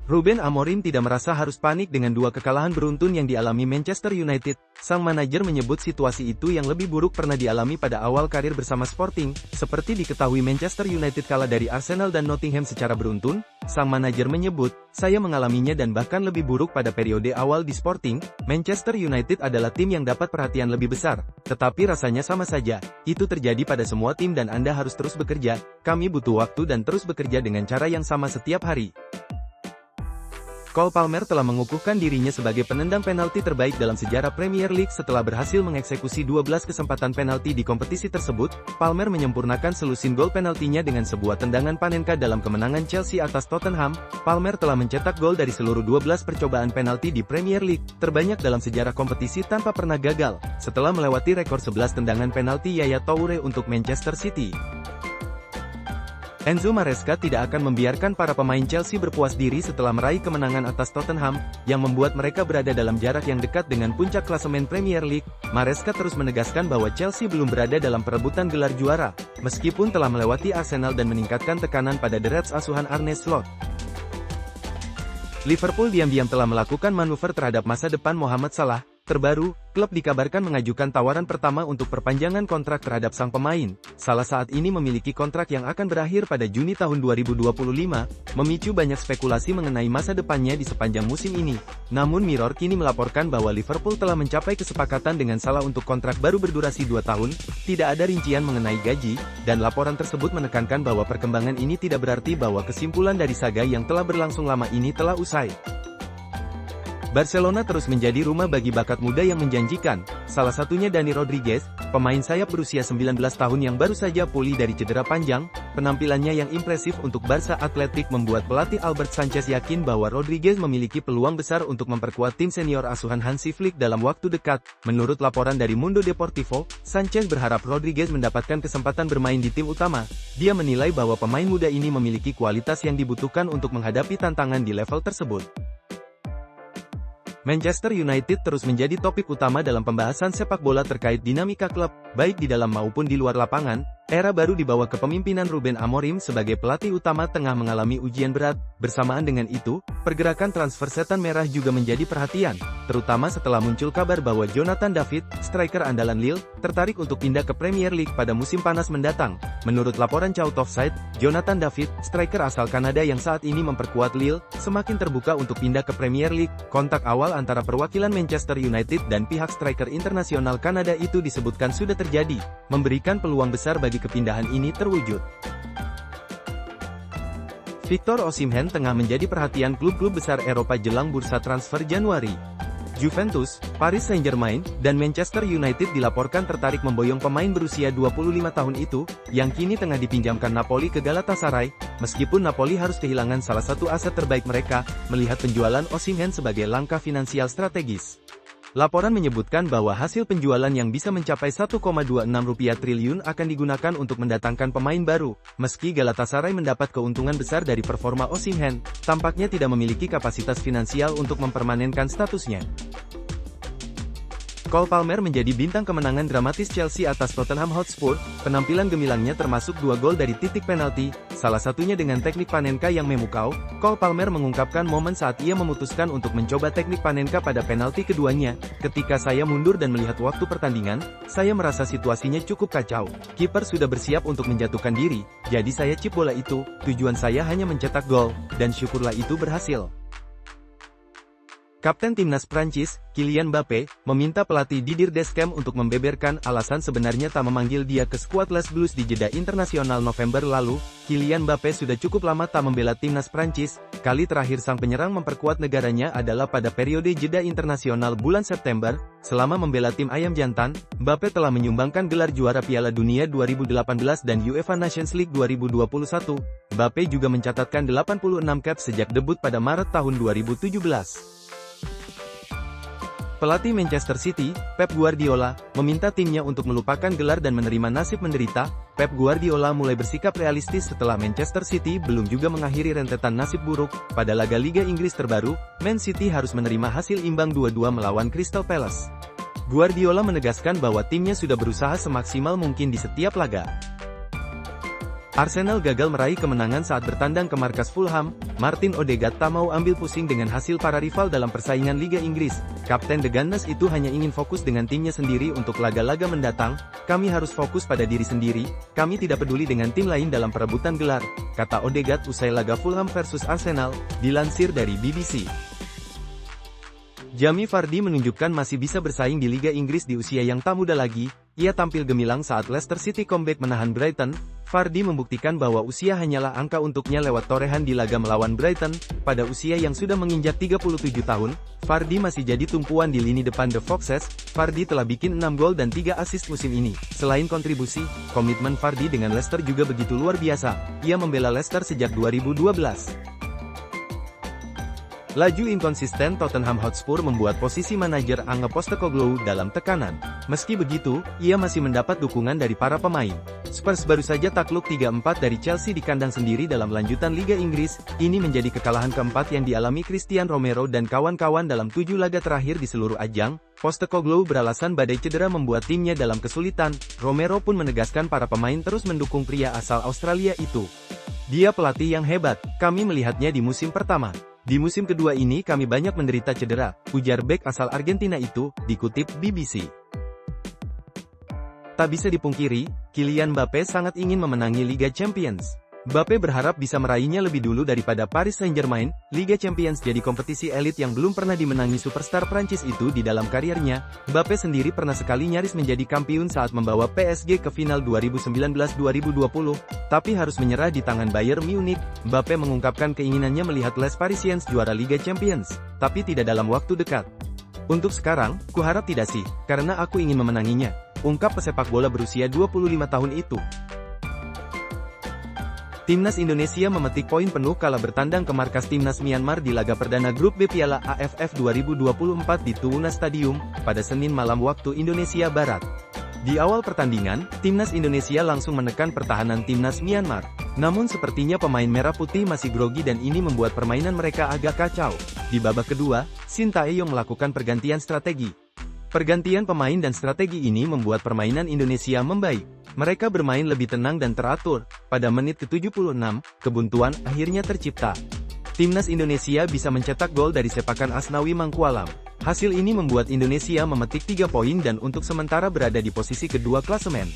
Ruben Amorim tidak merasa harus panik dengan dua kekalahan beruntun yang dialami Manchester United. Sang manajer menyebut situasi itu yang lebih buruk pernah dialami pada awal karir bersama Sporting. Seperti diketahui Manchester United kalah dari Arsenal dan Nottingham secara beruntun, sang manajer menyebut, "Saya mengalaminya dan bahkan lebih buruk pada periode awal di Sporting. Manchester United adalah tim yang dapat perhatian lebih besar, tetapi rasanya sama saja. Itu terjadi pada semua tim dan Anda harus terus bekerja. Kami butuh waktu dan terus bekerja dengan cara yang sama setiap hari." Cole Palmer telah mengukuhkan dirinya sebagai penendang penalti terbaik dalam sejarah Premier League setelah berhasil mengeksekusi 12 kesempatan penalti di kompetisi tersebut. Palmer menyempurnakan selusin gol penaltinya dengan sebuah tendangan Panenka dalam kemenangan Chelsea atas Tottenham. Palmer telah mencetak gol dari seluruh 12 percobaan penalti di Premier League, terbanyak dalam sejarah kompetisi tanpa pernah gagal, setelah melewati rekor 11 tendangan penalti Yaya Toure untuk Manchester City. Enzo Maresca tidak akan membiarkan para pemain Chelsea berpuas diri setelah meraih kemenangan atas Tottenham, yang membuat mereka berada dalam jarak yang dekat dengan puncak klasemen Premier League. Maresca terus menegaskan bahwa Chelsea belum berada dalam perebutan gelar juara, meskipun telah melewati Arsenal dan meningkatkan tekanan pada The Reds asuhan Arne Slot. Liverpool diam-diam telah melakukan manuver terhadap masa depan Mohamed Salah. Terbaru, klub dikabarkan mengajukan tawaran pertama untuk perpanjangan kontrak terhadap sang pemain. Salah saat ini memiliki kontrak yang akan berakhir pada Juni tahun 2025, memicu banyak spekulasi mengenai masa depannya di sepanjang musim ini. Namun Mirror kini melaporkan bahwa Liverpool telah mencapai kesepakatan dengan Salah untuk kontrak baru berdurasi 2 tahun, tidak ada rincian mengenai gaji, dan laporan tersebut menekankan bahwa perkembangan ini tidak berarti bahwa kesimpulan dari saga yang telah berlangsung lama ini telah usai. Barcelona terus menjadi rumah bagi bakat muda yang menjanjikan, salah satunya Dani Rodriguez, pemain sayap berusia 19 tahun yang baru saja pulih dari cedera panjang. Penampilannya yang impresif untuk Barca Athletic membuat pelatih Albert Sanchez yakin bahwa Rodriguez memiliki peluang besar untuk memperkuat tim senior asuhan Hansi Flick dalam waktu dekat. Menurut laporan dari Mundo Deportivo, Sanchez berharap Rodriguez mendapatkan kesempatan bermain di tim utama. Dia menilai bahwa pemain muda ini memiliki kualitas yang dibutuhkan untuk menghadapi tantangan di level tersebut. Manchester United terus menjadi topik utama dalam pembahasan sepak bola terkait dinamika klub, baik di dalam maupun di luar lapangan. Era baru di bawah kepemimpinan Ruben Amorim sebagai pelatih utama tengah mengalami ujian berat. Bersamaan dengan itu, pergerakan transfer setan merah juga menjadi perhatian, terutama setelah muncul kabar bahwa Jonathan David, striker andalan Lille, tertarik untuk pindah ke Premier League pada musim panas mendatang. Menurut laporan Shout Offside, Jonathan David, striker asal Kanada yang saat ini memperkuat Lille, semakin terbuka untuk pindah ke Premier League. Kontak awal antara perwakilan Manchester United dan pihak striker internasional Kanada itu disebutkan sudah terjadi, memberikan peluang besar bagi kepindahan ini terwujud. Victor Osimhen tengah menjadi perhatian klub-klub besar Eropa jelang bursa transfer Januari. Juventus, Paris Saint-Germain, dan Manchester United dilaporkan tertarik memboyong pemain berusia 25 tahun itu, yang kini tengah dipinjamkan Napoli ke Galatasaray. Meskipun Napoli harus kehilangan salah satu aset terbaik mereka, melihat penjualan Osimhen sebagai langkah finansial strategis. Laporan menyebutkan bahwa hasil penjualan yang bisa mencapai 1,26 triliun akan digunakan untuk mendatangkan pemain baru. Meski Galatasaray mendapat keuntungan besar dari performa Osimhen, tampaknya tidak memiliki kapasitas finansial untuk mempermanenkan statusnya. Cole Palmer menjadi bintang kemenangan dramatis Chelsea atas Tottenham Hotspur. Penampilan gemilangnya termasuk 2 gol dari titik penalti, salah satunya dengan teknik Panenka yang memukau. Cole Palmer mengungkapkan momen saat ia memutuskan untuk mencoba teknik Panenka pada penalti keduanya. "Ketika saya mundur dan melihat waktu pertandingan, saya merasa situasinya cukup kacau. Kiper sudah bersiap untuk menjatuhkan diri, jadi saya chip bola itu. Tujuan saya hanya mencetak gol, dan syukurlah itu berhasil." Kapten timnas Prancis, Kylian Mbappé, meminta pelatih Didier Deschamps untuk membeberkan alasan sebenarnya tak memanggil dia ke skuad Les Bleus di jeda internasional November lalu. Kylian Mbappé sudah cukup lama tak membela timnas Prancis. Kali terakhir sang penyerang memperkuat negaranya adalah pada periode jeda internasional bulan September. Selama membela tim Ayam Jantan, Mbappé telah menyumbangkan gelar juara Piala Dunia 2018 dan UEFA Nations League 2021. Mbappé juga mencatatkan 86 caps sejak debut pada Maret tahun 2017. Pelatih Manchester City, Pep Guardiola, meminta timnya untuk melupakan gelar dan menerima nasib menderita. Pep Guardiola mulai bersikap realistis setelah Manchester City belum juga mengakhiri rentetan nasib buruk. Pada laga Liga Inggris terbaru, Man City harus menerima hasil imbang 2-2 melawan Crystal Palace. Guardiola menegaskan bahwa timnya sudah berusaha semaksimal mungkin di setiap laga. Arsenal gagal meraih kemenangan saat bertandang ke markas Fulham. Martin Odegaard tak mau ambil pusing dengan hasil para rival dalam persaingan Liga Inggris. Kapten The Gunners itu hanya ingin fokus dengan timnya sendiri untuk laga-laga mendatang. Kami harus fokus pada diri sendiri, kami tidak peduli dengan tim lain dalam perebutan gelar, kata Odegaard usai laga Fulham versus Arsenal, dilansir dari BBC. Jamie Vardy menunjukkan masih bisa bersaing di Liga Inggris di usia yang tak muda lagi. Ia tampil gemilang saat Leicester City comeback menahan Brighton. Vardy membuktikan bahwa usia hanyalah angka untuknya lewat torehan di laga melawan Brighton. Pada usia yang sudah menginjak 37 tahun, Vardy masih jadi tumpuan di lini depan The Foxes. Vardy telah bikin 6 gol dan 3 assist musim ini. Selain kontribusi, komitmen Vardy dengan Leicester juga begitu luar biasa. Ia membela Leicester sejak 2012. Laju inkonsisten Tottenham Hotspur membuat posisi manajer Ange Postecoglou dalam tekanan. Meski begitu, ia masih mendapat dukungan dari para pemain. Spurs baru saja takluk 3-4 dari Chelsea di kandang sendiri dalam lanjutan Liga Inggris. Ini menjadi kekalahan keempat yang dialami Christian Romero dan kawan-kawan dalam 7 laga terakhir di seluruh ajang. Postecoglou beralasan badai cedera membuat timnya dalam kesulitan. Romero pun menegaskan para pemain terus mendukung pria asal Australia itu. Dia pelatih yang hebat, kami melihatnya di musim pertama. Di musim kedua ini kami banyak menderita cedera, ujar bek asal Argentina itu, dikutip BBC. Tak bisa dipungkiri, Kylian Mbappe sangat ingin memenangi Liga Champions. Mbappe berharap bisa meraihnya lebih dulu daripada Paris Saint-Germain. Liga Champions jadi kompetisi elit yang belum pernah dimenangi superstar Prancis itu di dalam kariernya. Mbappe sendiri pernah sekali nyaris menjadi kampiun saat membawa PSG ke final 2019-2020, tapi harus menyerah di tangan Bayern Munich. Mbappe mengungkapkan keinginannya melihat Les Parisiens juara Liga Champions, tapi tidak dalam waktu dekat. Untuk sekarang, kuharap tidak sih, karena aku ingin memenanginya, ungkap pesepak bola berusia 25 tahun itu. Timnas Indonesia memetik poin penuh kala bertandang ke markas Timnas Myanmar di laga perdana Grup B Piala AFF 2024 di Tuuna Stadium, pada Senin malam waktu Indonesia Barat. Di awal pertandingan, Timnas Indonesia langsung menekan pertahanan Timnas Myanmar. Namun sepertinya pemain merah putih masih grogi dan ini membuat permainan mereka agak kacau. Di babak kedua, Shin Tae-yong melakukan pergantian strategi. Pergantian pemain dan strategi ini membuat permainan Indonesia membaik. Mereka bermain lebih tenang dan teratur. Pada menit ke-76, kebuntuan akhirnya tercipta. Timnas Indonesia bisa mencetak gol dari sepakan Asnawi Mangkualam. Hasil ini membuat Indonesia memetik 3 poin dan untuk sementara berada di posisi kedua klasemen.